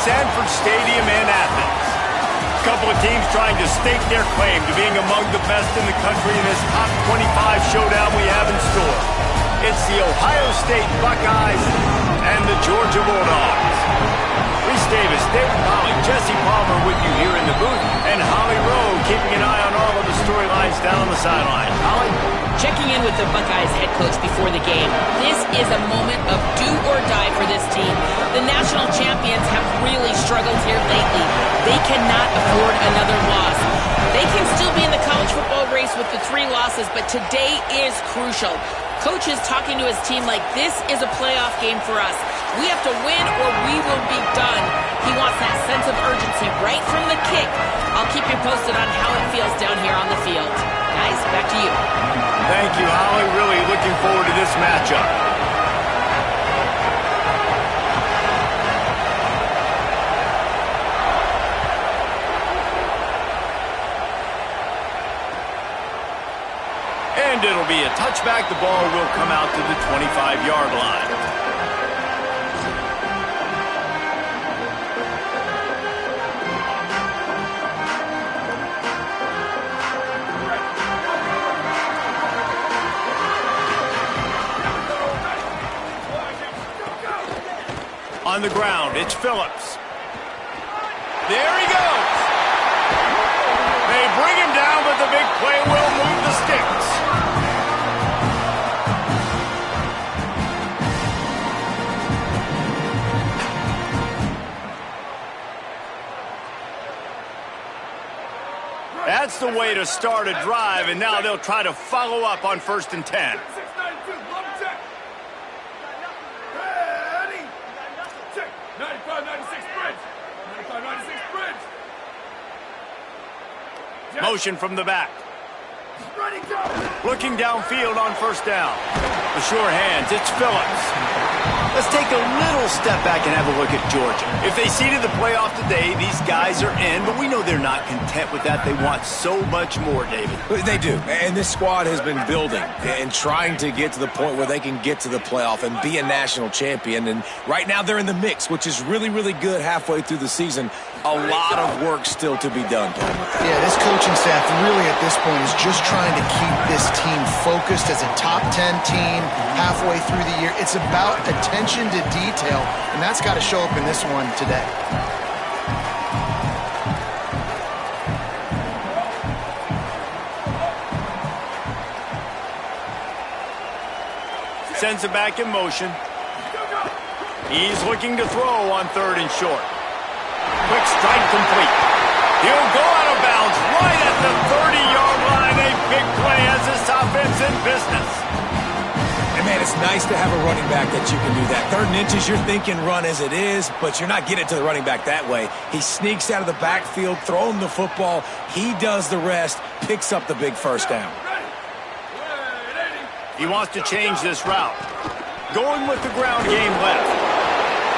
Sanford Stadium in Athens. A couple of teams trying to stake their claim to being among the best in the country in this top 25 showdown we have in store. It's the Ohio State Buckeyes and the Georgia Bulldogs. Reese Davis, David Pollack, Jesse Palmer with you here in the booth, and Holly Rowe keeping an eye on all of the storylines down the sideline. Holly? Checking in with the Buckeyes head coach before the game. This is a moment of do or die for this team. The national champions have really struggled here lately. They cannot afford another loss. They can still be in the college football race with the 3 losses, but today is crucial. Coach is talking to his team like this is a playoff game for us. We have to win or we will be done. He wants that sense of urgency right from the kick. I'll keep you posted on how it feels down here on the field. Guys, back to you. Thank you, Holly. Really looking forward to this matchup. And it'll be a touchback. The ball will come out to the 25-yard line. On the ground, it's Phillips. There he goes. They bring him down, but the big play will move the sticks. That's the way to start a drive, and now they'll try to follow up on 1st and 10. Motion from the back. Looking downfield on 1st down. The sure hands, it's Phillips. Let's take a little step back and have a look at Georgia. If they seeded the playoff today, these guys are in, but we know they're not content with that. They want so much more, David. They do, and this squad has been building and trying to get to the point where they can get to the playoff and be a national champion, and right now they're in the mix, which is really, really good halfway through the season. A lot of work still to be done, Tom. Yeah, this coaching staff really at this point is just trying to keep this team focused as a top 10 team halfway through the year. It's about attention to detail, and that's got to show up in this one today. Sends it back in motion. He's looking to throw on 3rd and short. Quick strike complete. He'll go out of bounds right at the 30-yard line. A big play as this offense in business. And, man, it's nice to have a running back that you can do that. 3rd and inches, you're thinking run as it is, but you're not getting to the running back that way. He sneaks out of the backfield, throw him the football. He does the rest, picks up the big 1st down. He wants to change this route. Going with the ground game left.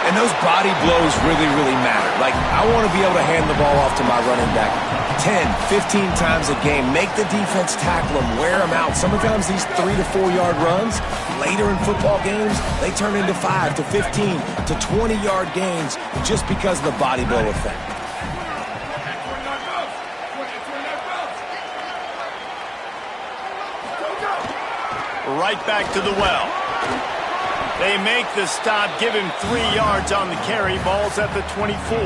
And those body blows really, really matter. Like, I want to be able to hand the ball off to my running back 10, 15 times a game. Make the defense tackle him, wear him out. Sometimes these 3 to 4 yard runs, later in football games, they turn into 5 to 15 to 20-yard gains just because of the body blow effect. Right back to the well. They make the stop, give him 3 yards on the carry. Ball's at the 24.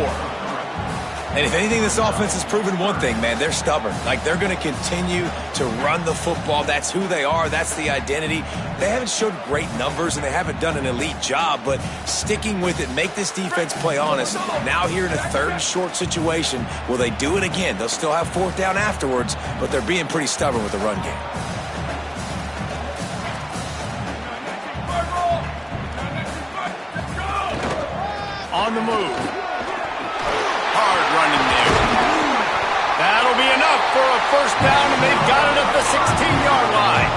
And if anything, this offense has proven one thing, man. They're stubborn. Like, they're going to continue to run the football. That's who they are. That's the identity. They haven't showed great numbers, and they haven't done an elite job, but sticking with it, make this defense play honest. Now here in a 3rd and short situation, will they do it again? They'll still have 4th down afterwards, but they're being pretty stubborn with the run game. On the move. Hard running there. That'll be enough for a 1st down, and they've got it at the 16-yard line.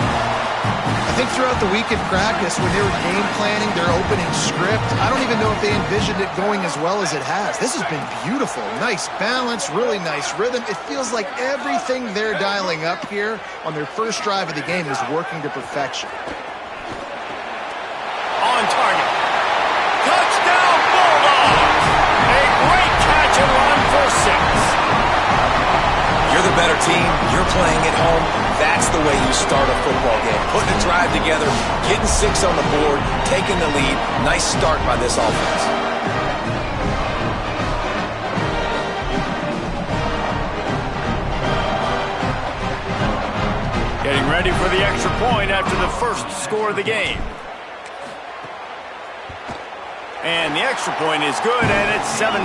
I think throughout the week in practice, when they were game planning their opening script, I don't even know if they envisioned it going as well as it has. This has been beautiful. Nice balance, really nice rhythm. It feels like everything they're dialing up here on their first drive of the game is working to perfection. On target. Touchdown, Bulldogs! A great the better team, you're playing at home, that's the way you start a football game. Putting a drive together, getting 6 on the board, taking the lead. Nice start by this offense. Getting ready for the extra point after the first score of the game. And the extra point is good, and it's 7-0.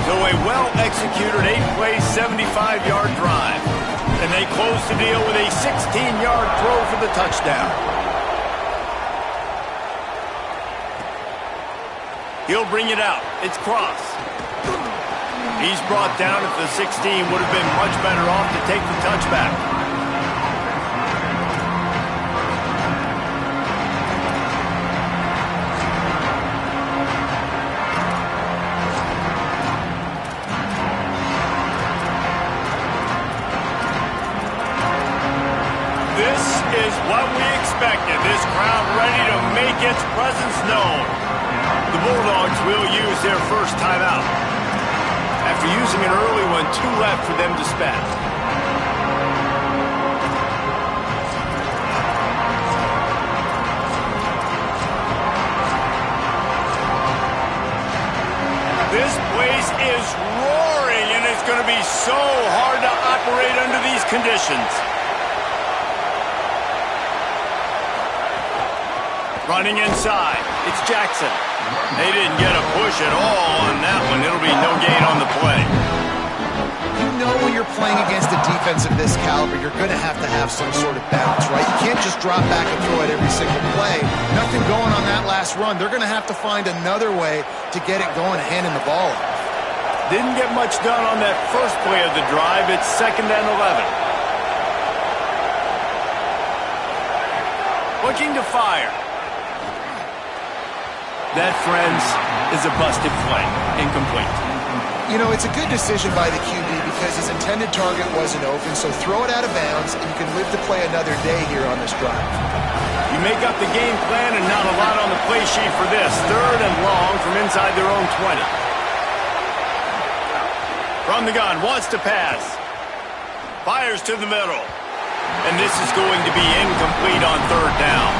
So a well-executed 8-play, 75-yard drive. And they close the deal with a 16-yard throw for the touchdown. He'll bring it out. It's Cross. He's brought down at the 16. Would have been much better off to take the touchback. This is what we expected. This crowd ready to make its presence known. The Bulldogs will use their first timeout. After using an early one, 2 left for them to spend. This place is roaring, and it's going to be so hard to operate under these conditions. Running inside, it's Jackson. They didn't get a push at all on that one. It'll be no gain on the play. You know when you're playing against a defense of this caliber, you're going to have some sort of balance, right? You can't just drop back and throw it every single play. Nothing going on that last run. They're going to have to find another way to get it going, handing the ball off. Didn't get much done on that first play of the drive. It's 2nd and 11. Looking to fire. That, friends, is a busted play. Incomplete. You know, it's a good decision by the QB because his intended target wasn't open, so throw it out of bounds, and you can live to play another day here on this drive. You make up the game plan and not a lot on the play sheet for this. 3rd and long from inside their own 20. From the gun, wants to pass. Fires to the middle. And this is going to be incomplete on 3rd down.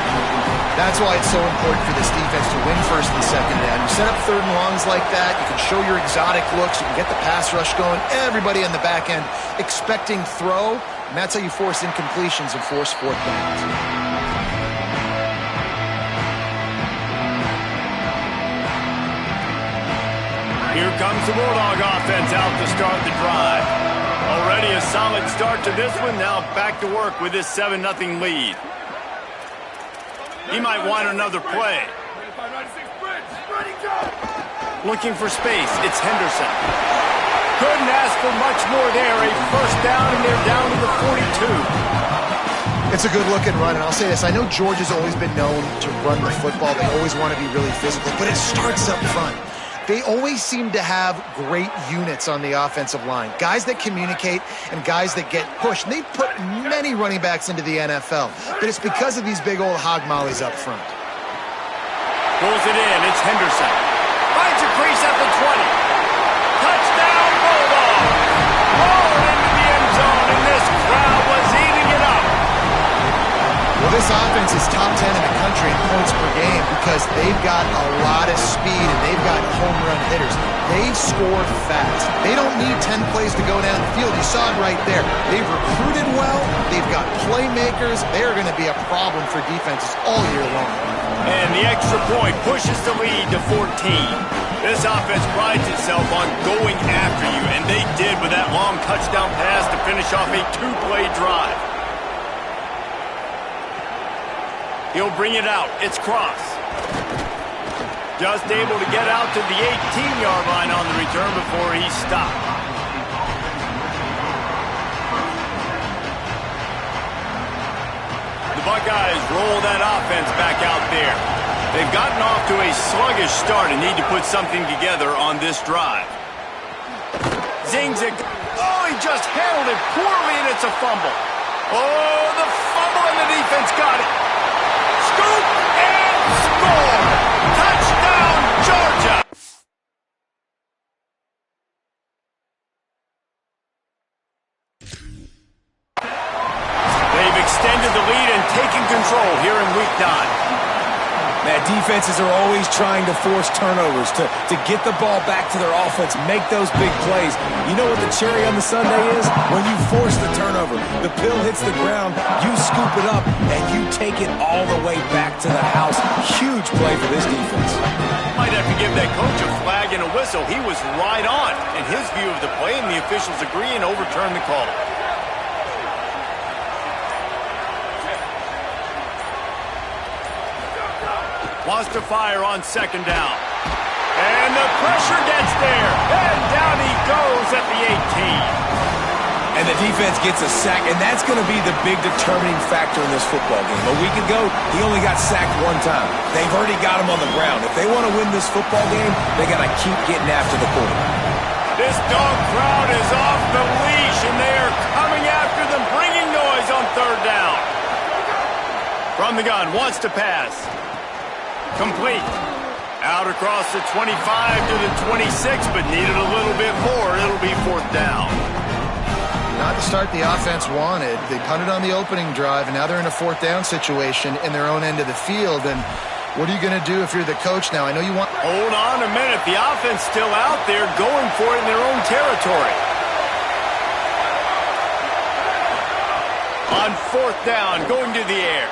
That's why it's so important for this defense to win 1st and 2nd down. You set up 3rd and longs like that, you can show your exotic looks, you can get the pass rush going, everybody on the back end expecting throw, and that's how you force incompletions and force 4th downs. Here comes the Bulldog offense out to start the drive. Already a solid start to this one, now back to work with this 7-0 lead. He might want another play. Looking for space. It's Henderson. Couldn't ask for much more there. A 1st down, and they're down to the 42. It's a good-looking run, and I'll say this. I know Georgia's always been known to run the football. They always want to be really physical, but it starts up front. They always seem to have great units on the offensive line. Guys that communicate and guys that get pushed. And they've put many running backs into the NFL. But it's because of these big old hog mollies up front. Pulls it in. It's Henderson. Finds a crease at the 20. Touchdown, Bulldog. Rolling into the end zone, and this crowd was eating it up. Well, this offense is top 10 in the country in points per game because they've got a lot of speed and they've got home run hitters. They score fast. They don't need 10 plays to go down the field. You saw it right there. They've recruited well. They've got playmakers. They're going to be a problem for defenses all year long. And the extra point pushes the lead to 14. This offense prides itself on going after you, and they did with that long touchdown pass to finish off a 2-play drive. He'll bring it out. It's Cross. Just able to get out to the 18-yard line on the return before he stopped. The Buckeyes roll that offense back out there. They've gotten off to a sluggish start and need to put something together on this drive. Zings it. Oh, he just handled it poorly, and it's a fumble. Oh, the fumble, and the defense got it. Scoop and score! Touchdown, Georgia! control here in Week 9. Man, defenses are always trying to force turnovers, to get the ball back to their offense, make those big plays. You know what the cherry on the sundae is? When you force the turnover, the pill hits the ground, you scoop it up, and you take it all the way back to the house. Huge play for this defense. Might have to give that coach a flag and a whistle. He was right on in his view of the play, and the officials agree and overturn the call. Wants to fire on second down. And the pressure gets there. And down he goes at the 18. And the defense gets a sack, and that's going to be the big determining factor in this football game. A week ago, he only got sacked one time. They've already got him on the ground. If they want to win this football game, they got to keep getting after the quarterback. This dog crowd is off the leash, and they are coming after them, bringing noise on third down. From the gun, wants to pass. Complete. Out across the 25 to the 26, but needed a little bit more. It'll be fourth down. Not the start the offense wanted. They punted on the opening drive, and now they're in a fourth down situation in their own end of the field. And what are you going to do if you're the coach now? I know you want... Hold on a minute. The offense still out there going for it in their own territory. On fourth down, going to the air.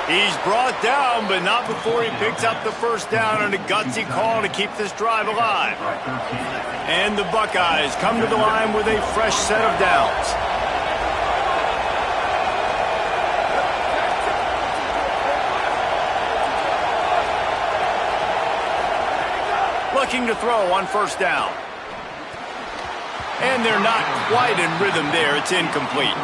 He's brought down, but not before he picks up the first down on a gutsy call to keep this drive alive. And the Buckeyes come to the line with a fresh set of downs. Looking to throw on first down. And they're not quite in rhythm there. It's incomplete.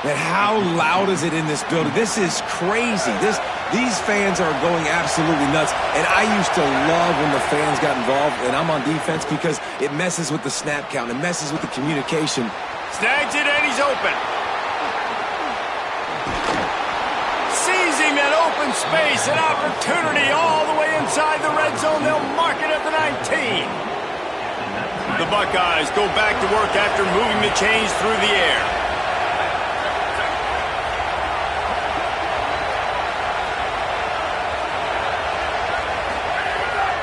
And how loud is it in this building? This is crazy. These fans are going absolutely nuts. And I used to love when the fans got involved, and I'm on defense because it messes with the snap count. It messes with the communication. Snags it, and he's open. Seizing that open space, an opportunity all the way inside the red zone. They'll mark it at the 19. The Buckeyes go back to work after moving the chains through the air.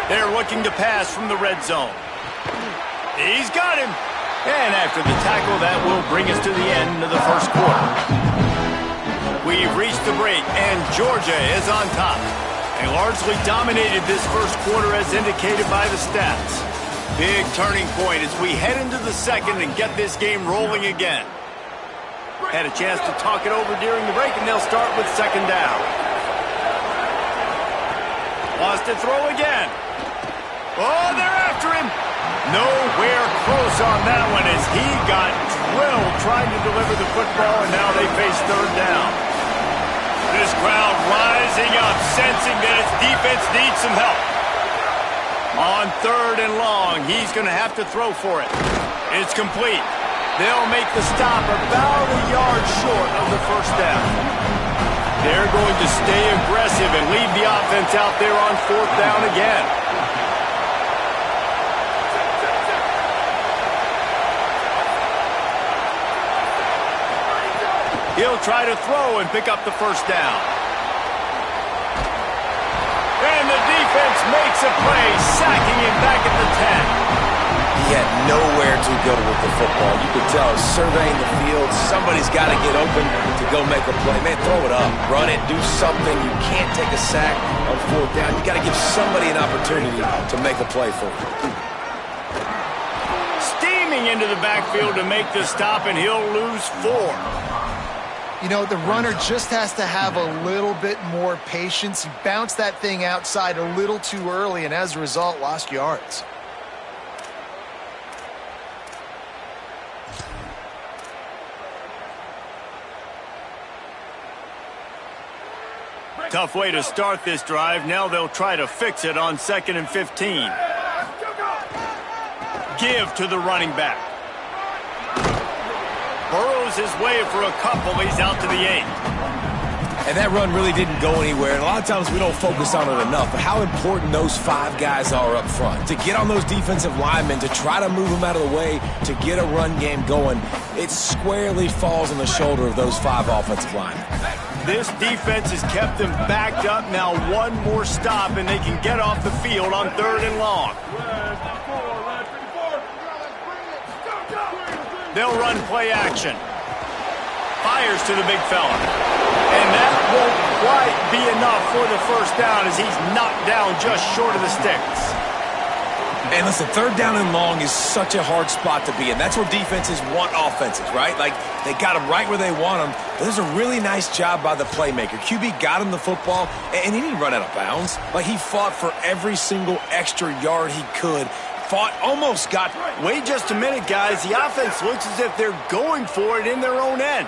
They're looking to pass from the red zone. He's got him. And after the tackle, that will bring us to the end of the first quarter. We've reached the break, and Georgia is on top. They largely dominated this first quarter as indicated by the stats. Big turning point as we head into the second and get this game rolling again. Had a chance to talk it over during the break, and they'll start with second down. Wants to throw again. Oh, they're after him. Nowhere close on that one as he got drilled trying to deliver the football, and now they face third down. This crowd rising up, sensing that its defense needs some help. On third and long, he's going to have to throw for it. It's complete. They'll make the stop about a yard short of the first down. They're going to stay aggressive and leave the offense out there on fourth down again. He'll try to throw and pick up the first down. And the defense makes a play, sacking him back at the 10. He had nowhere to go with the football. You could tell, surveying the field, somebody's got to get open to go make a play. Man, throw it up, run it, do something. You can't take a sack on fourth down. You got to give somebody an opportunity to make a play for you. Steaming into the backfield to make the stop, and he'll lose 4. You know, the runner just has to have a little bit more patience. He bounced that thing outside a little too early, and as a result, lost yards. Tough way to start this drive. Now they'll try to fix it on 2nd and 15. Give to the running back. Burrows his way for a couple. He's out to the 8. And that run really didn't go anywhere. And a lot of times we don't focus on it enough. But how important those 5 guys are up front. To get on those defensive linemen, to try to move them out of the way, to get a run game going, it squarely falls on the shoulder of those 5 offensive linemen. This defense has kept them backed up. Now one more stop, and they can get off the field on 3rd and long. They'll run play action. Fires to the big fella. And that won't quite be enough for the first down as he's knocked down just short of the sticks. And listen, 3rd down and long is such a hard spot to be in. That's where defenses want offenses, right? Like, they got them right where they want them. But there's a really nice job by the playmaker. QB got him the football, and he didn't run out of bounds. Like, he fought for every single extra yard he could. Almost got. Wait just a minute, guys. The offense looks as if they're going for it in their own end.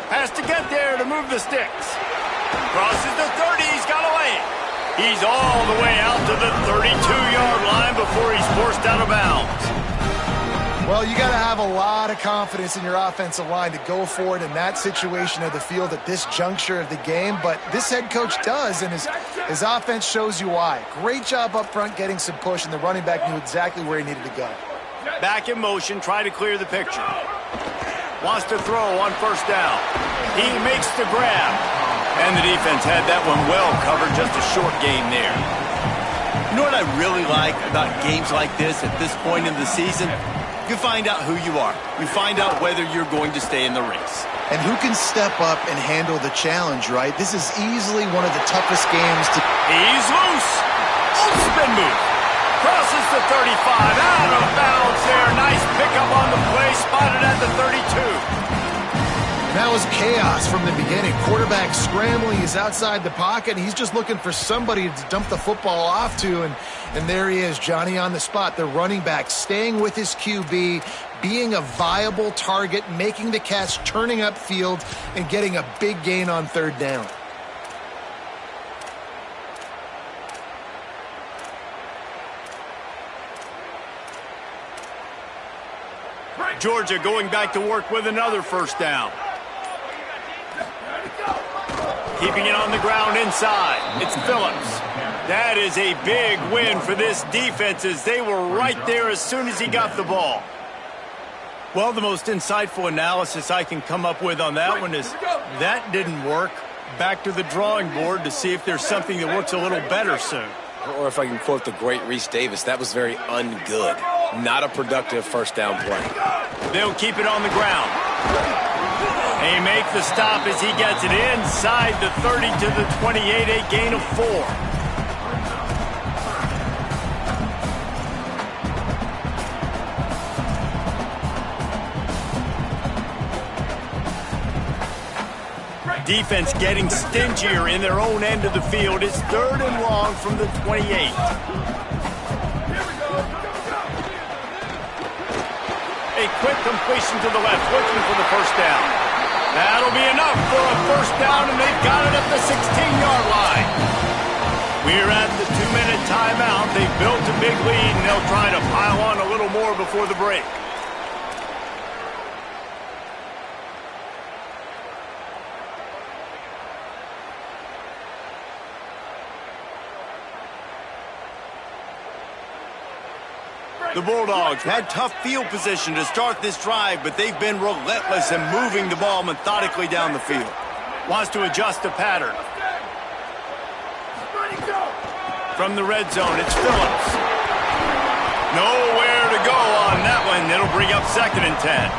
Has to get there to move the sticks. Crosses the 30. He's got away. He's all the way out to the 32-yard line before he's forced out of bounds. Well, you got to have a lot of confidence in your offensive line to go for it in that situation of the field at this juncture of the game. But this head coach does, and his offense shows you why. Great job up front getting some push, and the running back knew exactly where he needed to go. Back in motion, try to clear the picture. Wants to throw on 1st down. He makes the grab. And the defense had that one well covered, just a short gain there. You know what I really like about games like this at this point in the season? You find out who you are. You find out whether you're going to stay in the race. And who can step up and handle the challenge, right? This is easily one of the toughest games to... He's loose. Oh, spin move. Crosses the 35. Out of bounds there. Nice pickup on the play. Spotted at the 32. That was chaos from the beginning. Quarterback scrambling. He's outside the pocket. And he's just looking for somebody to dump the football off to. And there he is, Johnny on the spot. The running back staying with his QB, being a viable target, making the catch, turning upfield, and getting a big gain on 3rd down. Georgia going back to work with another 1st down. Keeping it on the ground inside. It's Phillips. That is a big win for this defense as they were right there as soon as he got the ball. Well, the most insightful analysis I can come up with on that one is that didn't work. Back to the drawing board to see if there's something that works a little better soon. Or if I can quote the great Reese Davis, that was very ungood. Not a productive 1st down play. They'll keep it on the ground. They make the stop as he gets it inside the 30 to the 28, a gain of 4. Defense getting stingier in their own end of the field. It's 3rd and long from the 28. A quick completion to the left, looking for the 1st down. That'll be enough for a 1st down, and they've got it at the 16-yard line. We're at the 2-minute timeout. They've built a big lead, and they'll try to pile on a little more before the break. The Bulldogs had tough field position to start this drive, but they've been relentless in moving the ball methodically down the field. Wants to adjust the pattern. From the red zone, it's Phillips. Nowhere to go on that one. It'll bring up 2nd and 10.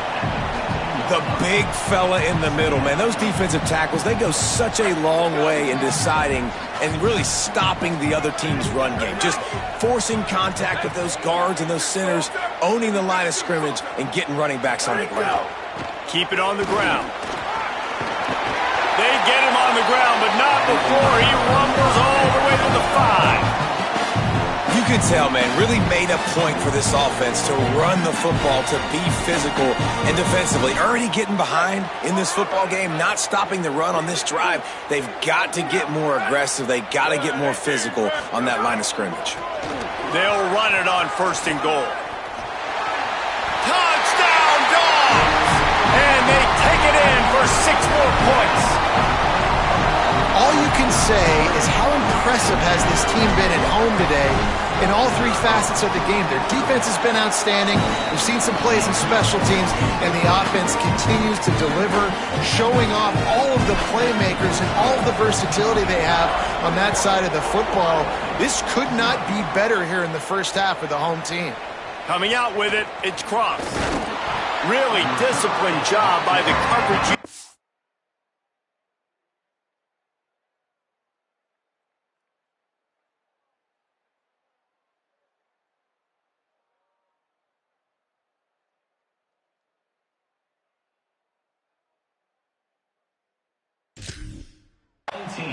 The big fella in the middle, man. Those defensive tackles, they go such a long way in deciding and really stopping the other team's run game. Just forcing contact with those guards and those centers, owning the line of scrimmage, and getting running backs on the ground. Keep it on the ground. They get him on the ground, but not before he rumbles all the way to the 5. You can tell, man, really made a point for this offense to run the football, to be physical and defensively. Already getting behind in this football game, not stopping the run on this drive. They've got to get more aggressive. They got to get more physical on that line of scrimmage. They'll run it on 1st and goal. Touchdown, more points. All you can say is how impressive has this team been at home today in all three facets of the game. Their defense has been outstanding. We've seen some plays in special teams, and the offense continues to deliver, showing off all of the playmakers and all of the versatility they have on that side of the football. This could not be better here in the first half of the home team. Coming out with it, it's Cross. Really disciplined job by the coverage.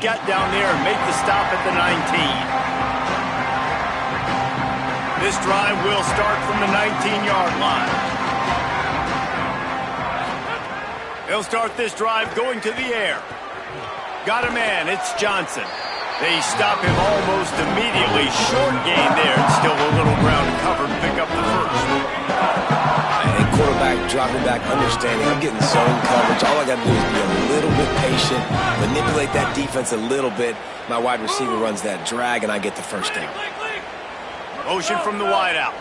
Get down there and make the stop at the 19. This drive will start from the 19-yard line. They'll start this drive going to the air. Got a man, it's Johnson. They stop him almost immediately. Short gain there. Still a little ground to cover to pick up the first. And quarterback dropping back, understanding I'm getting zone coverage. All I got to do is be a little bit patient, manipulate that defense a little bit. My wide receiver runs that drag, and I get the first down. Motion from the wide out.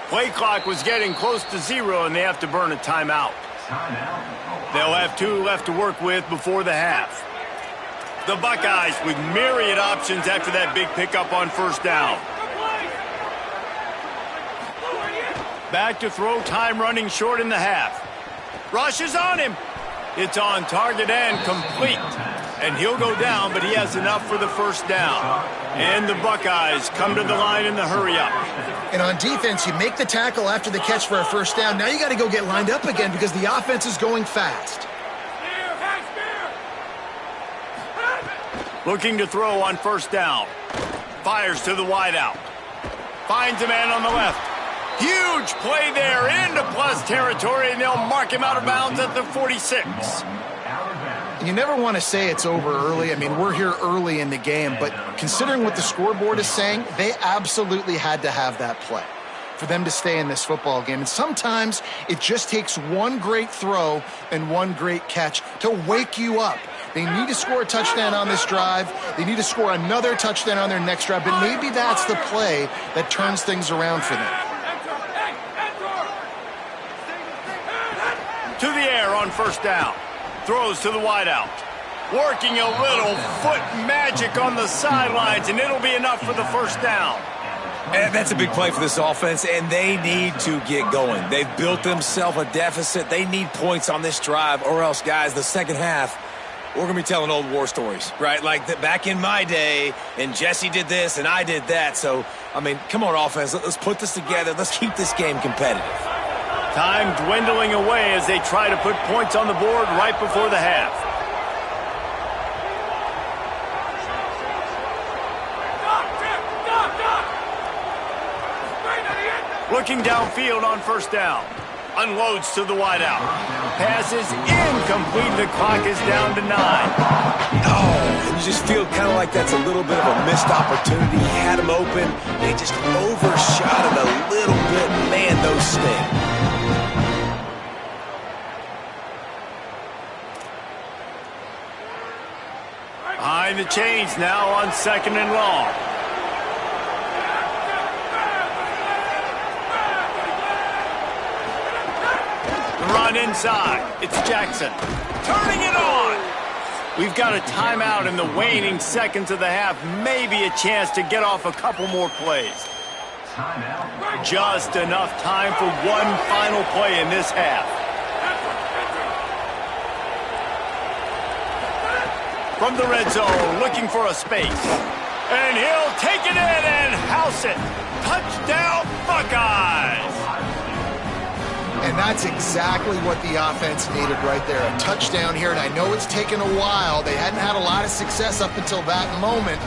Play clock was getting close to 0, and they have to burn a timeout. They'll have 2 left to work with before the half. The Buckeyes with myriad options after that big pickup on first down. Back to throw, time running short in the half. Rush is on him. It's on target and complete. And he'll go down, but he has enough for the first down. And the Buckeyes come to the line in the hurry-up. And on defense, you make the tackle after the catch for a first down. Now you got to go get lined up again because the offense is going fast. Looking to throw on first down. Fires to the wideout. Finds a man on the left. Huge play there into plus territory, and they'll mark him out of bounds at the 46. You never want to say it's over early. I mean, we're here early in the game, but considering what the scoreboard is saying, they absolutely had to have that play for them to stay in this football game. And sometimes it just takes one great throw and one great catch to wake you up. They need to score a touchdown on this drive. They need to score another touchdown on their next drive, but maybe that's the play that turns things around for them. To the air on first down. Throws to the wideout. Working a little foot magic on the sidelines, and it'll be enough for the first down. And that's a big play for this offense, and they need to get going. They've built themselves a deficit. They need points on this drive, or else, guys, the second half, we're going to be telling old war stories, right? Like back in my day, and Jesse did this, and I did that. So, I mean, come on, offense. Let's put this together. Let's keep this game competitive. Time dwindling away as they try to put points on the board right before the half. Looking downfield on first down. Unloads to the wideout. Pass is incomplete. The clock is down to 9. Oh, and you just feel kind of like that's a little bit of a missed opportunity. He had him open. They just overshot it a little bit. Man, those sting. Behind the chains now on second and long. The run inside. It's Jackson. Turning it on. We've got a timeout in the waning seconds of the half. Maybe a chance to get off a couple more plays. Just enough time for one final play in this half. From the red zone, looking for a space. And he'll take it in and house it. Touchdown, Buckeyes! And that's exactly what the offense needed right there. A touchdown here, and I know it's taken a while. They hadn't had a lot of success up until that moment.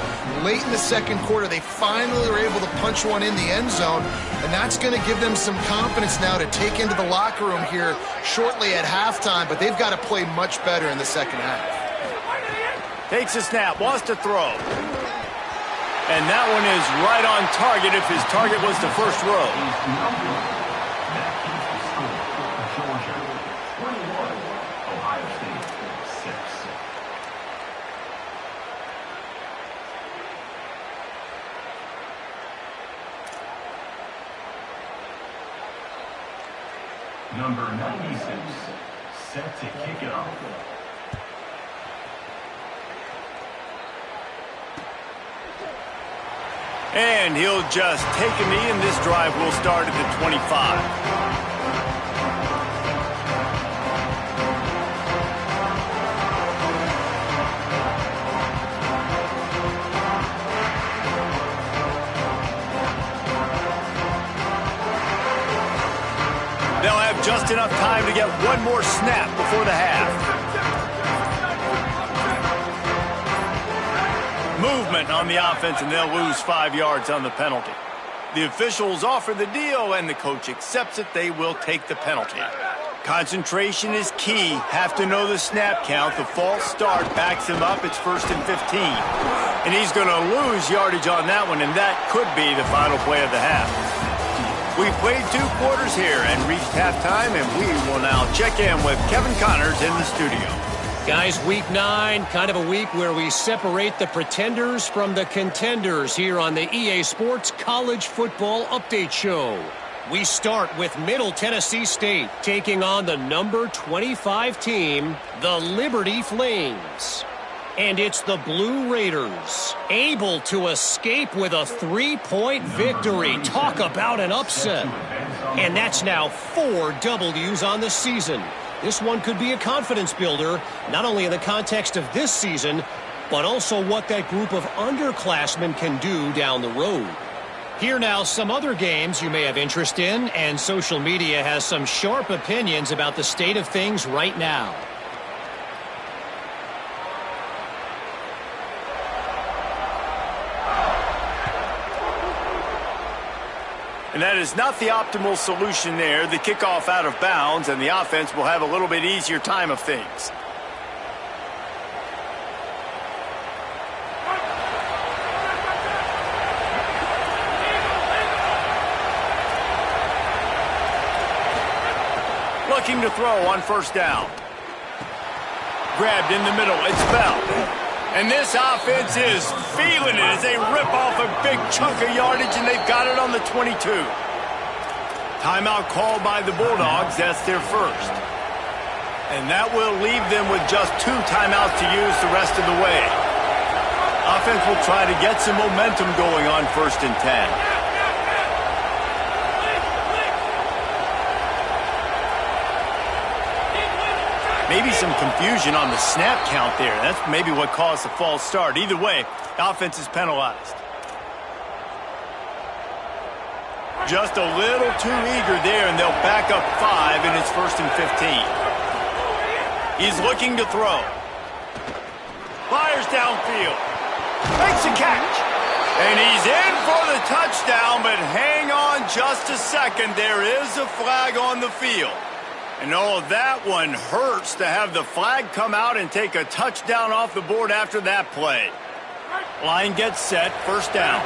Late in the second quarter, they finally were able to punch one in the end zone, and that's going to give them some confidence now to take into the locker room here shortly at halftime, but they've got to play much better in the second half. Takes a snap, wants to throw. And that one is right on target if his target was the first row. Number 96, set to kick it off. And he'll just take a knee, and this drive will start at the 25. They'll have just enough time to get one more snap before the half. Movement on the offense, and they'll lose 5 yards on the penalty. The officials offer the deal, and the coach accepts it. They will take the penalty. Concentration is key. Have to know the snap count. The false start backs him up. It's 1st and 15. And he's going to lose yardage on that one, and that could be the final play of the half. We've played 2 quarters here and reached halftime, and we will now check in with Kevin Connors in the studio. Guys, week 9, kind of a week where we separate the pretenders from the contenders here on the EA Sports College Football Update Show. We start with Middle Tennessee State taking on the number 25 team, the Liberty Flames. And it's the Blue Raiders, able to escape with a 3-point victory. Talk about an upset. And that's now 4 W's on the season. This one could be a confidence builder, not only in the context of this season, but also what that group of underclassmen can do down the road. Here now, some other games you may have interest in, and social media has some sharp opinions about the state of things right now. And that is not the optimal solution there. The kickoff out of bounds, and the offense will have a little bit easier time of things. Looking to throw on 1st down. Grabbed in the middle. It's Bell. And this offense is feeling it as they rip off a big chunk of yardage, and they've got it on the 22. Timeout called by the Bulldogs. That's their first. And that will leave them with just 2 timeouts to use the rest of the way. Offense will try to get some momentum going on 1st and 10. Maybe some confusion on the snap count there. That's maybe what caused the false start. Either way, the offense is penalized. Just a little too eager there, and they'll back up 5, and it's 1st and 15. He's looking to throw. Fires downfield. Makes a catch. And he's in for the touchdown, but hang on just a second. There is a flag on the field. And oh, that one hurts to have the flag come out and take a touchdown off the board after that play. Line gets set, 1st down.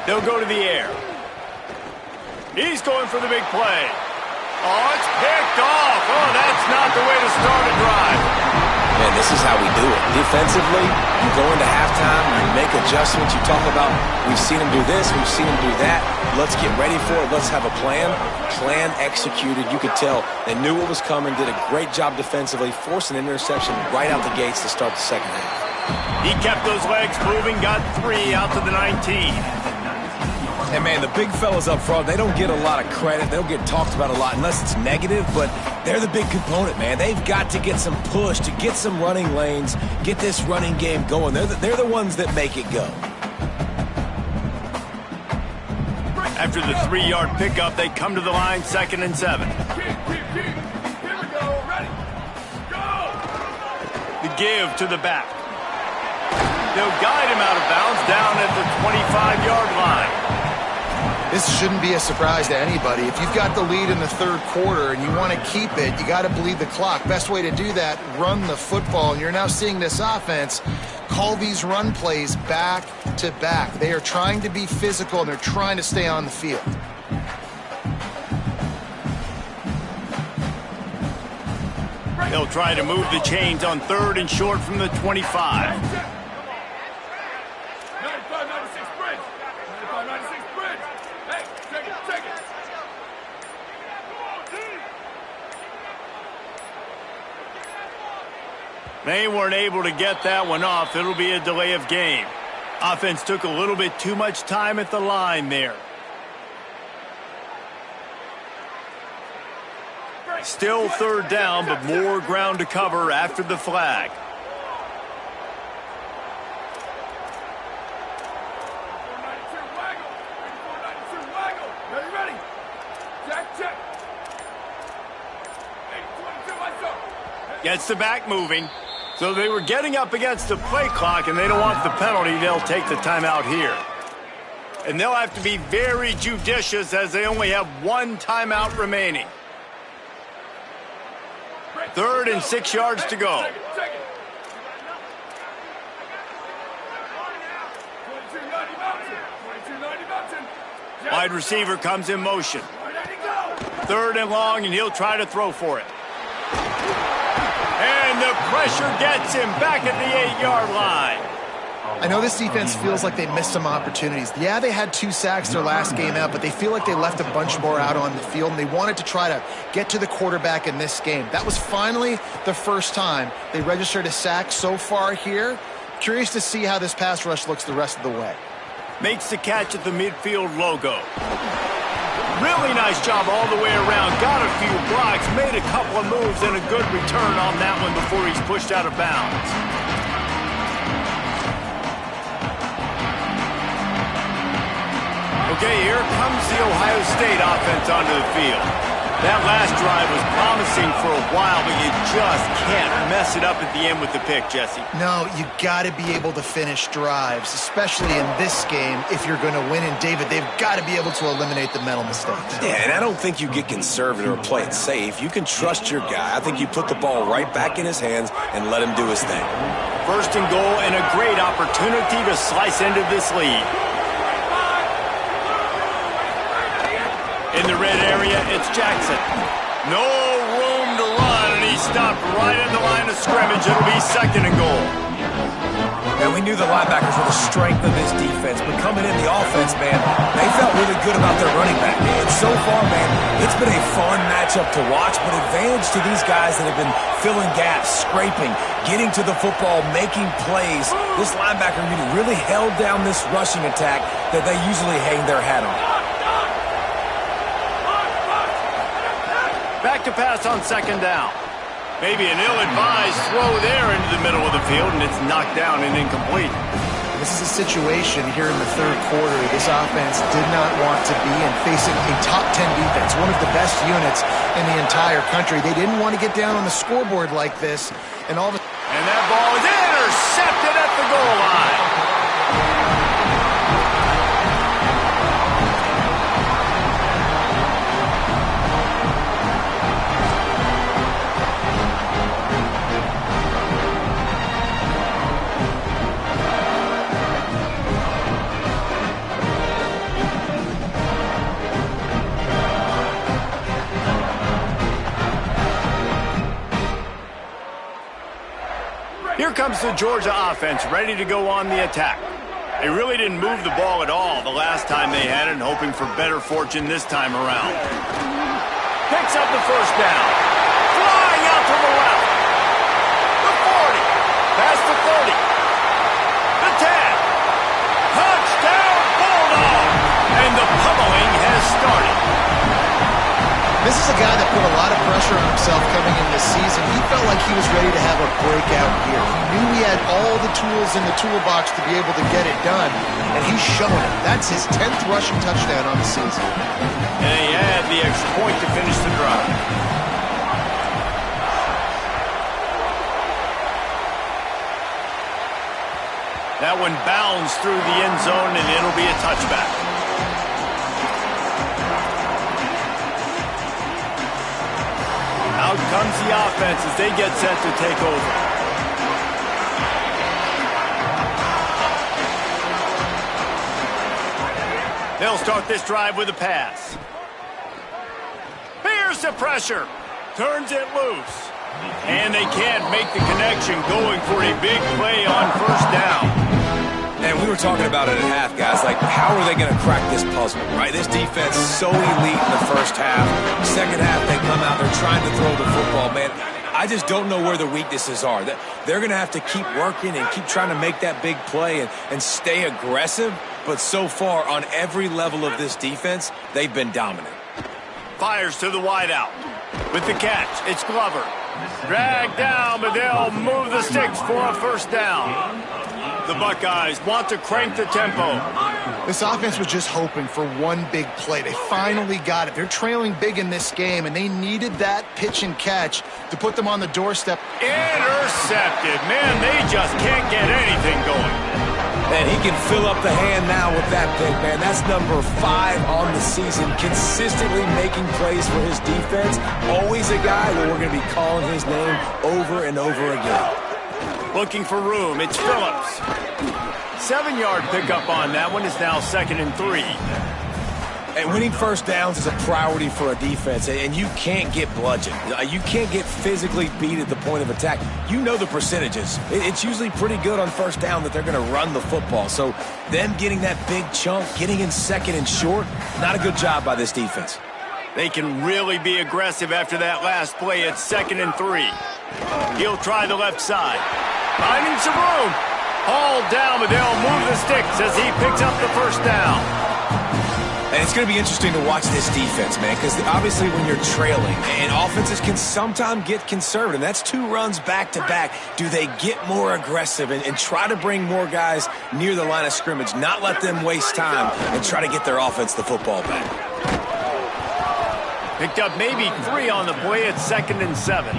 They'll go to the air. He's going for the big play. Oh, it's picked off. Oh, that's not the way to start a drive. Man, this is how we do it. Defensively, you go into halftime, you make adjustments, you talk about, we've seen them do this, we've seen them do that. Let's get ready for it. Let's have a plan. Plan executed. You could tell they knew what was coming, did a great job defensively, forced an interception right out the gates to start the second half. He kept those legs moving, got 3 out to the 19. And, man, the big fellas up front, they don't get a lot of credit. They'll get talked about a lot unless it's negative, but they're the big component, man. They've got to get some push, to get some running lanes, get this running game going. They're the ones that make it go. After the 3-yard pickup, they come to the line, 2nd and 7. The give to the back. They'll guide him out of bounds down at the 25-yard line. This shouldn't be a surprise to anybody. If you've got the lead in the third quarter and you want to keep it, you got to bleed the clock. Best way to do that, run the football. And you're now seeing this offense call these run plays back to back. They are trying to be physical and they're trying to stay on the field. They'll try to move the chains on 3rd and short from the 25. They weren't able to get that one off. It'll be a delay of game. Offense took a little bit too much time at the line there. Still 3rd down, but more ground to cover after the flag. Gets the back moving. So they were getting up against the play clock, and they don't want the penalty. They'll take the timeout here. And they'll have to be very judicious as they only have 1 timeout remaining. 3rd and 6 yards to go. Wide receiver comes in motion. 3rd and long, and he'll try to throw for it. And the pressure gets him back at the 8-yard line. I know this defense feels like they missed some opportunities. Yeah, they had 2 sacks their last game out, but they feel like they left a bunch more out on the field, and they wanted to try to get to the quarterback in this game. That was finally the first time they registered a sack so far here. Curious to see how this pass rush looks the rest of the way. Makes the catch at the midfield logo. Really nice job all the way around. Got a few blocks, made a couple of moves, and a good return on that one before he's pushed out of bounds. Okay, here comes the Ohio State offense onto the field. That last drive was promising for a while, but you just can't mess it up at the end with the pick, Jesse. No, you got to be able to finish drives, especially in this game if you're going to win. And, David, they've got to be able to eliminate the mental mistakes. Yeah, and I don't think you get conservative or play it safe. You can trust your guy. I think you put the ball right back in his hands and let him do his thing. 1st and goal and a great opportunity to slice into this lead. In the red area, it's Jackson. No room to run, and he stopped right at the line of scrimmage. It'll be 2nd and goal. And we knew the linebackers were the strength of this defense, but coming in the offense, man, they felt really good about their running back. And so far, man, it's been a fun matchup to watch, but advantage to these guys that have been filling gaps, scraping, getting to the football, making plays. This linebacker really held down this rushing attack that they usually hang their hat on. Back to pass on 2nd down. Maybe an ill-advised throw there into the middle of the field, and it's knocked down and incomplete. This is a situation here in the third quarter this offense did not want to be in, facing a top 10 defense, one of the best units in the entire country. They didn't want to get down on the scoreboard like this, and all of a... And that ball is intercepted at the goal line. Here comes the Georgia offense, ready to go on the attack. They really didn't move the ball at all the last time they had it, and hoping for better fortune this time around. Picks up the 1st down. Flying out to the left. The 40. Past the 30. The 10. Touchdown, Bulldog. And the This is a guy that put a lot of pressure on himself coming in this season. He felt like he was ready to have a breakout year. He knew he had all the tools in the toolbox to be able to get it done, and he's shown it. That's his 10th rushing touchdown on the season. And he had the extra point to finish the drive. That one bounds through the end zone, and it'll be a touchback. Out comes the offense as they get set to take over. They'll start this drive with a pass. Here's the pressure. Turns it loose. And they can't make the connection, going for a big play on first down. And we were talking about it at half, guys. Like, how are they going to crack this puzzle, right? This defense is so elite in the first half. Second half, they come out, they're trying to throw the football, man. I just don't know where the weaknesses are. They're going to have to keep working and keep trying to make that big play and stay aggressive. But so far, on every level of this defense, they've been dominant. Fires to the wideout. With the catch, it's Glover. Dragged down, but they'll move the sticks for a first down. The Buckeyes want to crank the tempo. This offense was just hoping for one big play. They finally got it. They're trailing big in this game, and they needed that pitch and catch to put them on the doorstep. Intercepted. Man, they just can't get anything going. And he can fill up the hand now with that pick, man. That's number 5 on the season, consistently making plays for his defense. Always a guy where we're going to be calling his name over and over again. Looking for room, it's Phillips. 7-yard pickup on that one. Is now 2nd and 3. And winning first downs is a priority for a defense, and you can't get bludgeoned. You can't get physically beat at the point of attack. You know the percentages. It's usually pretty good on first down that they're going to run the football. So them getting that big chunk, getting in 2nd and short, not a good job by this defense. They can really be aggressive after that last play. It's 2nd and 3. He'll try the left side. Finding some room. Hauled down, but they'll move the sticks as he picks up the first down. And it's going to be interesting to watch this defense, man, because obviously when you're trailing, and offenses can sometimes get conservative. That's 2 runs back-to-back. Do they get more aggressive and try to bring more guys near the line of scrimmage, not let them waste time, and try to get their offense the football back? Picked up maybe 3 on the play. It's 2nd and 7.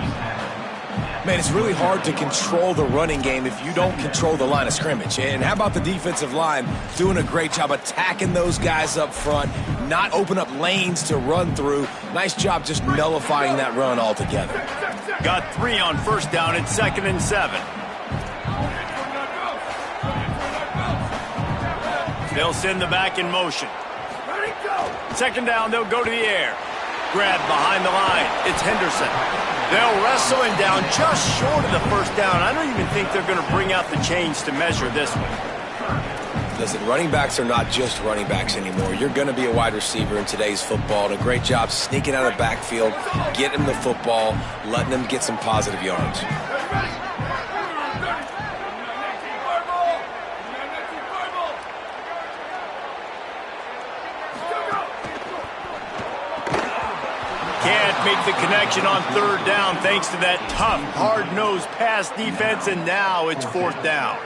Man, it's really hard to control the running game if you don't control the line of scrimmage. And how about the defensive line doing a great job attacking those guys up front, not open up lanes to run through. Nice job just nullifying that run altogether. Got 3 on first down. It's 2nd and 7. They'll send the back in motion. 2nd down, they'll go to the air. Grabbed behind the line. It's Henderson. They'll wrestle him down just short of the first down. I don't even think they're going to bring out the chains to measure this one. Listen, running backs are not just running backs anymore. You're going to be a wide receiver in today's football. And a great job sneaking out of the backfield, getting him the football, letting him get some positive yards. Can't make the connection on 3rd down thanks to that tough, hard-nosed pass defense, and now it's 4th down.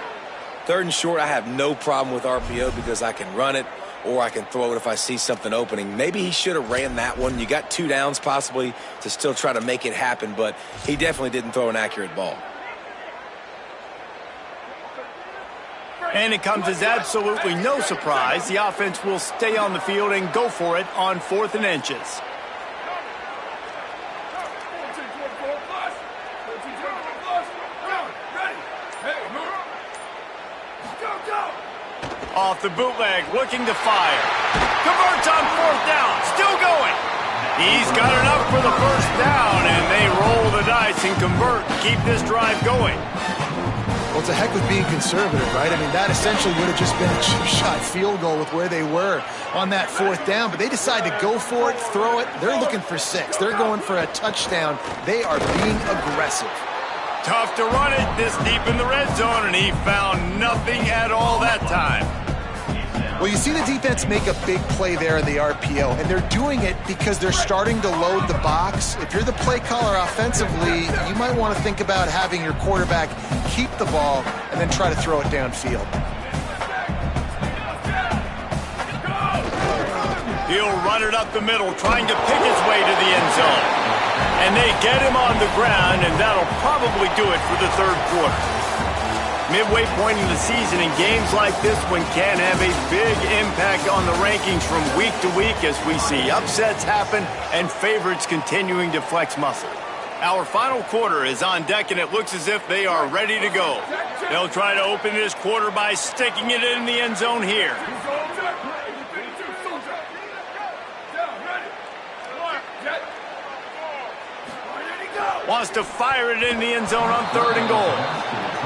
3rd and short, I have no problem with RPO because I can run it or I can throw it if I see something opening. Maybe he should have ran that one. You got 2 downs possibly to still try to make it happen, but he definitely didn't throw an accurate ball. And it comes as absolutely no surprise. The offense will stay on the field and go for it on 4th and inches. Off the bootleg, looking to fire. Converts on 4th down, still going. He's got enough for the first down, and they roll the dice and convert to keep this drive going. Well, it's a heck of being conservative, right? I mean, that essentially would have just been a chip-shot field goal with where they were on that 4th down, but they decide to go for it, throw it. They're looking for 6. They're going for a touchdown. They are being aggressive. Tough to run it this deep in the red zone, and he found nothing at all that time. Well, you see the defense make a big play there in the RPO, and they're doing it because they're starting to load the box. If you're the play caller offensively, you might want to think about having your quarterback keep the ball and then try to throw it downfield. He'll run it up the middle, trying to pick his way to the end zone. And they get him on the ground, and that'll probably do it for the third quarter. Midway point in the season, in games like this one can have a big impact on the rankings from week to week as we see upsets happen and favorites continuing to flex muscle. Our final quarter is on deck, and it looks as if they are ready to go. They'll try to open this quarter by sticking it in the end zone here. Wants to fire it in the end zone on 3rd and goal.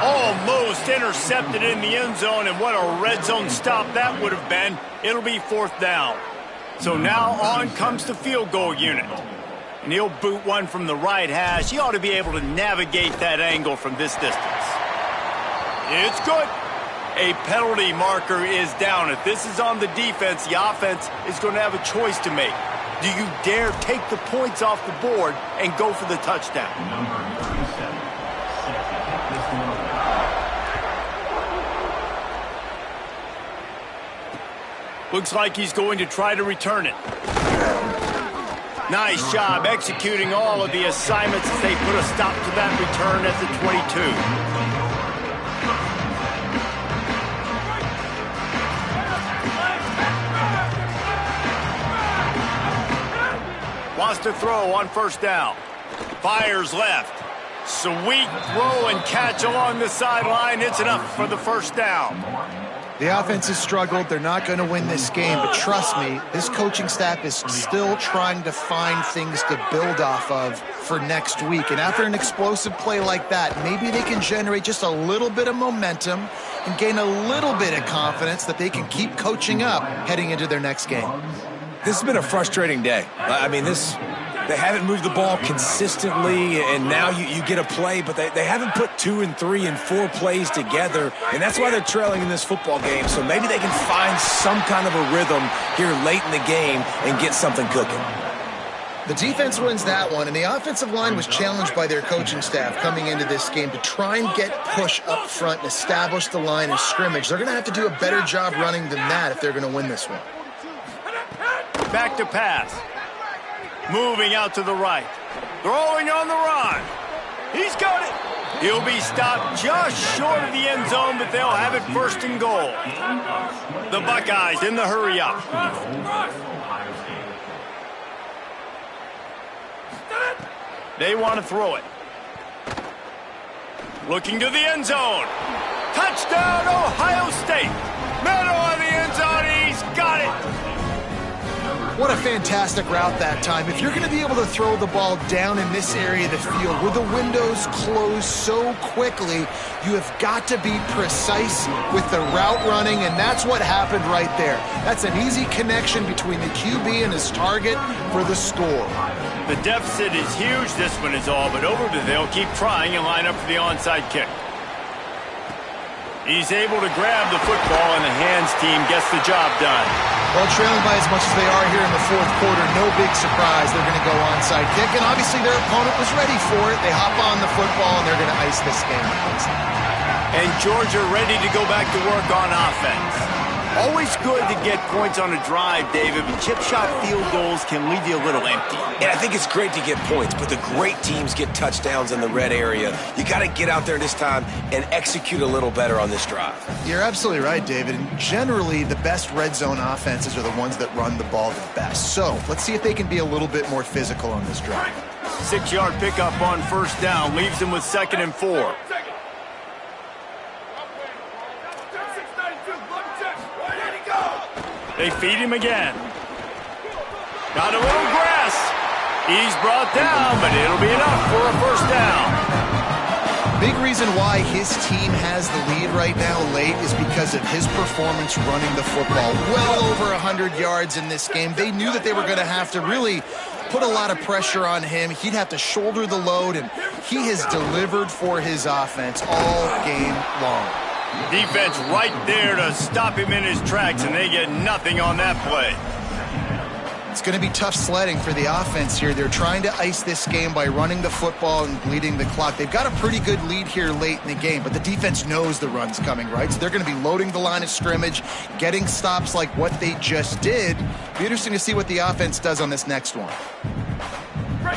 Almost intercepted in the end zone, and what a red zone stop that would have been. It'll be 4th down. So now on comes the field goal unit. And he'll boot one from the right hash. He ought to be able to navigate that angle from this distance. It's good. A penalty marker is down. If this is on the defense, the offense is going to have a choice to make. Do you dare take the points off the board and go for the touchdown? Number 37, set to kick this one off. Looks like he's going to try to return it. Nice job executing all of the assignments as they put a stop to that return at the 22. Wants to throw on 1st down. Fires left. Sweet throw and catch along the sideline. It's enough for the 1st down. The offense has struggled. They're not going to win this game, but trust me, this coaching staff is still trying to find things to build off of for next week. And after an explosive play like that, maybe they can generate just a little bit of momentum and gain a little bit of confidence that they can keep coaching up heading into their next game. This has been a frustrating day. I mean, they haven't moved the ball consistently, and now you get a play, but they haven't put 2 and 3 and 4 plays together, and that's why they're trailing in this football game. So maybe they can find some kind of a rhythm here late in the game and get something cooking. The defense wins that one, and the offensive line was challenged by their coaching staff coming into this game to try and get push up front and establish the line of scrimmage. They're going to have to do a better job running than that if they're going to win this one. Back to pass. Moving out to the right. Throwing on the run. He's got it. He'll be stopped just short of the end zone, but they'll have it 1st and goal. The Buckeyes in the hurry up. They want to throw it. Looking to the end zone. Touchdown, Ohio State. Middle of the end zone. He's got it. What a fantastic route that time. If you're going to be able to throw the ball down in this area of the field where the windows close so quickly, you have got to be precise with the route running, and that's what happened right there. That's an easy connection between the QB and his target for the score. The deficit is huge. This one is all but over, but they'll keep trying and line up for the onside kick. He's able to grab the football, and the hands team gets the job done. Well, trailing by as much as they are here in the 4th quarter, no big surprise. They're going to go onside kick, and obviously their opponent was ready for it. They hop on the football, and they're going to ice this game. And Georgia ready to go back to work on offense. Always good to get points on a drive, David, but chip shot field goals can leave you a little empty. And I think it's great to get points, but the great teams get touchdowns in the red area. You got to get out there this time and execute a little better on this drive. You're absolutely right, David. And generally, the best red zone offenses are the ones that run the ball the best. So let's see if they can be a little bit more physical on this drive. 6-yard pickup on 1st down leaves them with 2nd and 4. They feed him again. Got a little grass. He's brought down, but it'll be enough for a 1st down. Big reason why his team has the lead right now late is because of his performance running the football. Well over 100 yards in this game. They knew that they were going to have to really put a lot of pressure on him. He'd have to shoulder the load, and he has delivered for his offense all game long. Defense right there to stop him in his tracks, and they get nothing on that play. It's going to be tough sledding for the offense here. They're trying to ice this game by running the football and bleeding the clock. They've got a pretty good lead here late in the game, but the defense knows the run's coming, right? So they're going to be loading the line of scrimmage, getting stops like what they just did. Be interesting to see what the offense does on this next one.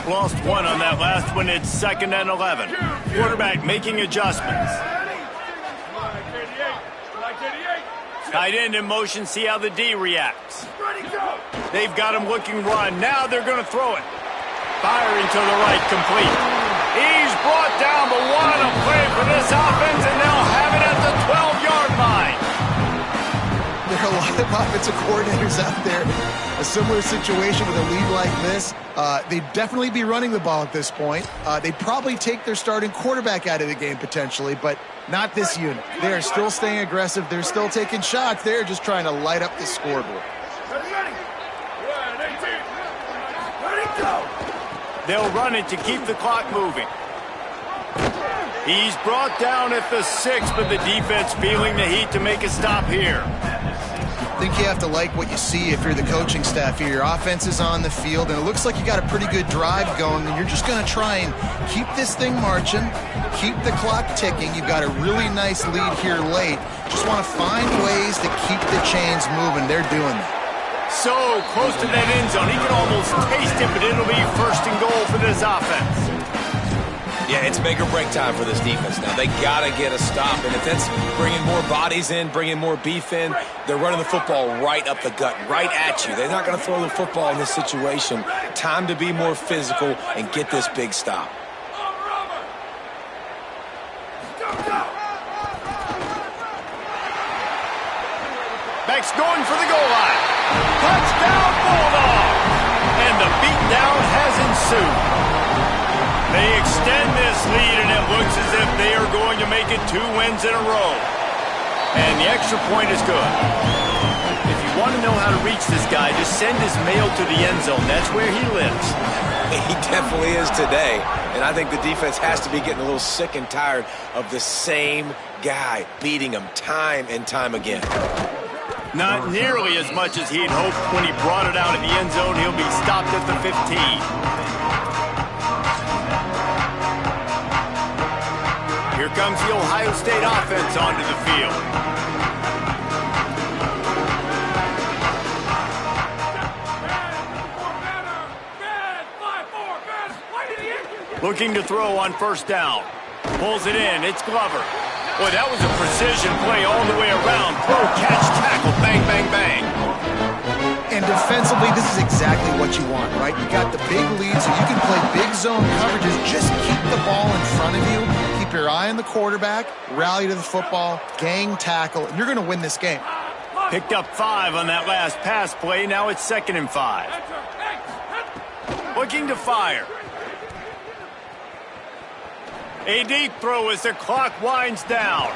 Lost one on that last one. It's 2nd and 11. Quarterback making adjustments. Tight end in motion, see how the D reacts. They've got him looking run. Now they're going to throw it. Firing to the right, complete. He's brought down, but what a play for this offense, and they'll have it at the 12-yard line. There are a lot of offensive coordinators out there. A similar situation with a lead like this. They'd definitely be running the ball at this point. They'd probably take their starting quarterback out of the game potentially, but not this unit. They are still staying aggressive. They're still taking shots. They're just trying to light up the scoreboard. They'll run it to keep the clock moving. He's brought down at the 6, but the defense feeling the heat to make a stop here. I think you have to like what you see if you're the coaching staff here. Your offense is on the field, and it looks like you got a pretty good drive going, and you're just going to try and keep this thing marching, keep the clock ticking. You've got a really nice lead here late. Just want to find ways to keep the chains moving. They're doing that. So close to that end zone. He can almost taste it, but it'll be 1st and goal for this offense. Yeah, it's make or break time for this defense now. They got to get a stop, and if that's bringing more bodies in, bringing more beef in, they're running the football right up the gut, right at you. They're not going to throw the football in this situation. Time to be more physical and get this big stop. Back's going for the goal line. Touchdown, Bulldog! And the beatdown has ensued. They extend this lead, and it looks as if they are going to make it 2 wins in a row. And the extra point is good. If you want to know how to reach this guy, just send his mail to the end zone. That's where he lives. He definitely is today. And I think the defense has to be getting a little sick and tired of the same guy beating him time and time again. Not nearly as much as he'd hoped when he brought it out in the end zone. He'll be stopped at the 15. Here comes the Ohio State offense onto the field. Looking to throw on 1st down. Pulls it in. It's Glover. Boy, that was a precision play all the way around. Throw, catch, tackle, bang, bang, bang. And defensively, this is exactly what you want, right? You got the big lead, so you can play big zone coverages. Just keep the ball in front of you. Keep your eye on the quarterback. Rally to the football. Gang tackle. And you're going to win this game. Picked up 5 on that last pass play. Now it's 2nd and 5. Looking to fire. A deep throw as the clock winds down.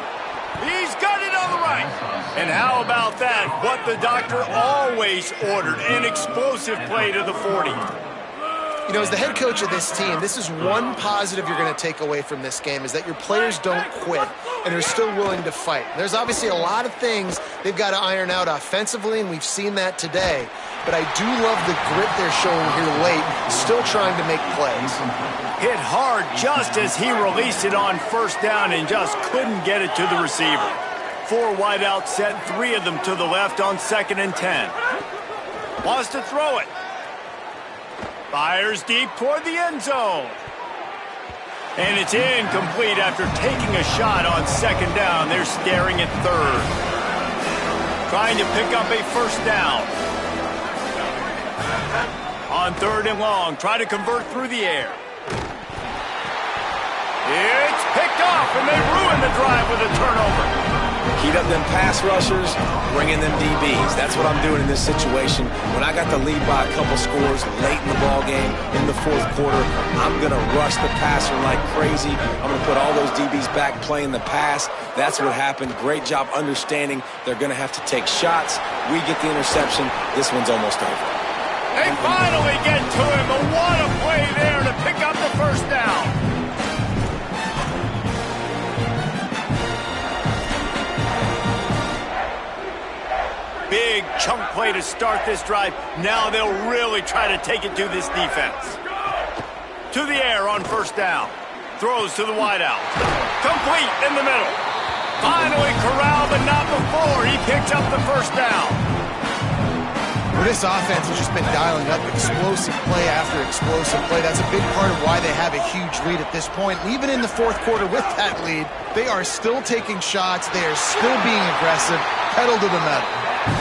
He's got it on the right. And how about that? What the doctor always ordered, an explosive play to the 40. You know, as the head coach of this team, this is one positive you're going to take away from this game, is that your players don't quit and they're still willing to fight. There's obviously a lot of things they've got to iron out offensively, and we've seen that today. But I do love the grit they're showing here late, still trying to make plays. Hit hard just as he released it on 1st down and just couldn't get it to the receiver. 4 wide out set, 3 of them to the left on 2nd and 10. Wants to throw it. Fires deep toward the end zone. And it's incomplete after taking a shot on 2nd down. They're staring at 3rd. Trying to pick up a 1st down. On 3rd and long, try to convert through the air. It's picked off, and they ruin the drive with a turnover. Heat up them pass rushers, bring in them DBs. That's what I'm doing in this situation. When I got the lead by a couple scores late in the ball game, in the 4th quarter, I'm going to rush the passer like crazy. I'm going to put all those DBs back playing the pass. That's what happened. Great job understanding they're going to have to take shots. We get the interception. This one's almost over. They finally get to him, but what a play there to pick up the 1st down. way to start this drive. Now they'll really try to take it to this defense. To the air on first down. Throws to the wideout. Complete in the middle. Finally corralled, but not before he picks up the first down. Well, this offense has just been dialing up explosive play after explosive play. That's a big part of why they have a huge lead at this point. And even in the fourth quarter with that lead, they are still taking shots. They are still being aggressive. Pedal to the metal.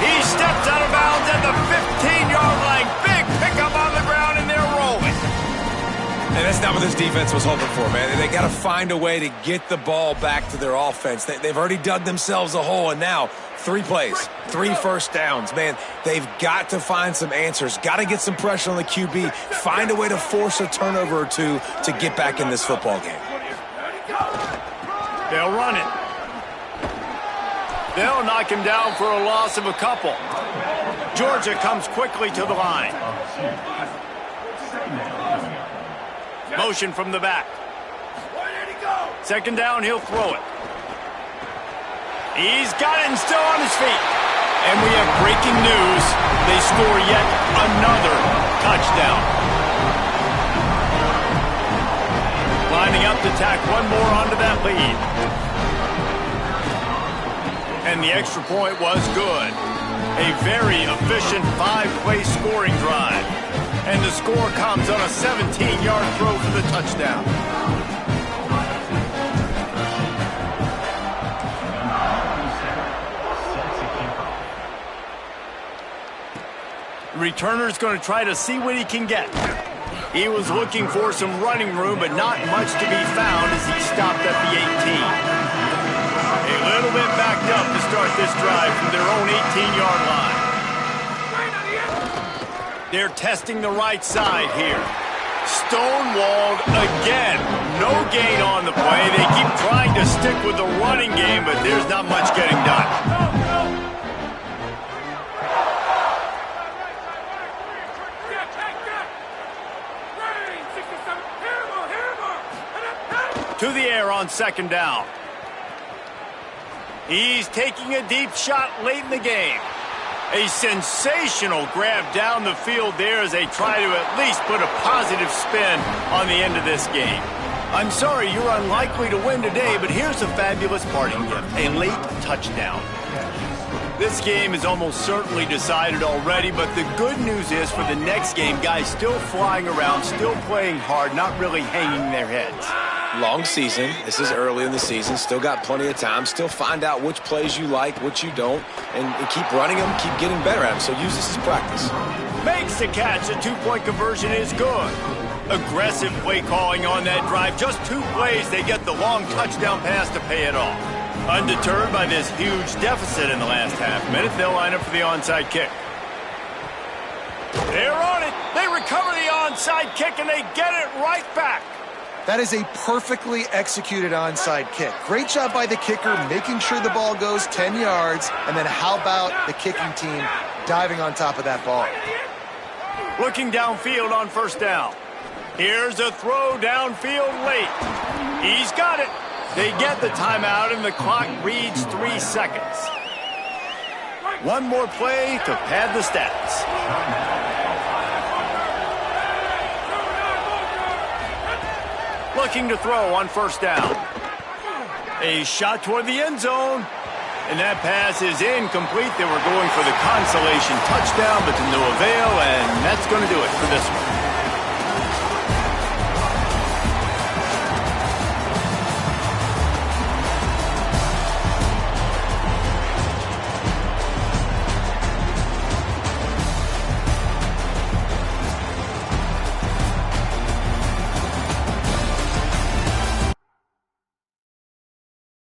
He steps out of bounds at the 15-yard line. Big pickup on the ground, and they're rolling. And that's not what this defense was hoping for, man. They got to find a way to get the ball back to their offense. They've already dug themselves a hole, and now 3 plays, 3 first downs. Man, they've got to find some answers. Got to get some pressure on the QB. Find a way to force a turnover or two to get back in this football game. They'll run it. They'll knock him down for a loss of a couple. Georgia comes quickly to the line. Motion from the back. Second down, he'll throw it. He's got it and still on his feet. And we have breaking news. They score yet another touchdown. Lining up to tack one more onto that lead. And the extra point was good. A very efficient 5-play scoring drive. And the score comes on a 17-yard throw for the touchdown. The returner's going to try to see what he can get. He was looking for some running room, but not much to be found as he stopped at the 18. A little bit backed up to start this drive from their own 18-yard line. They're testing the right side here. Stonewalled again. No gain on the play. They keep trying to stick with the running game, but there's not much getting done. To the air on second down. He's taking a deep shot late in the game. A sensational grab down the field there as they try to at least put a positive spin on the end of this game. I'm sorry, you're unlikely to win today, but here's a fabulous parting gift, a late touchdown. This game is almost certainly decided already, but the good news is for the next game, guys still flying around, still playing hard, not really hanging their heads. Long season. This is early in the season. Still got plenty of time. Still find out which plays you like, which you don't, and keep running them, keep getting better at them. So use this as practice. Makes the catch. A two-point conversion is good. Aggressive play calling on that drive. Just 2 plays, they get the long touchdown pass to pay it off. Undeterred by this huge deficit in the last half minute, they'll line up for the onside kick. They're on it. They recover the onside kick, and they get it right back. That is a perfectly executed onside kick. Great job by the kicker, making sure the ball goes 10 yards, and then how about the kicking team diving on top of that ball? Looking downfield on first down. Here's a throw downfield late. He's got it. They get the timeout, and the clock reads 3 seconds. One more play to pad the stats. Looking to throw on first down. A shot toward the end zone. And that pass is incomplete. They were going for the consolation touchdown, but to no avail, and that's going to do it for this one.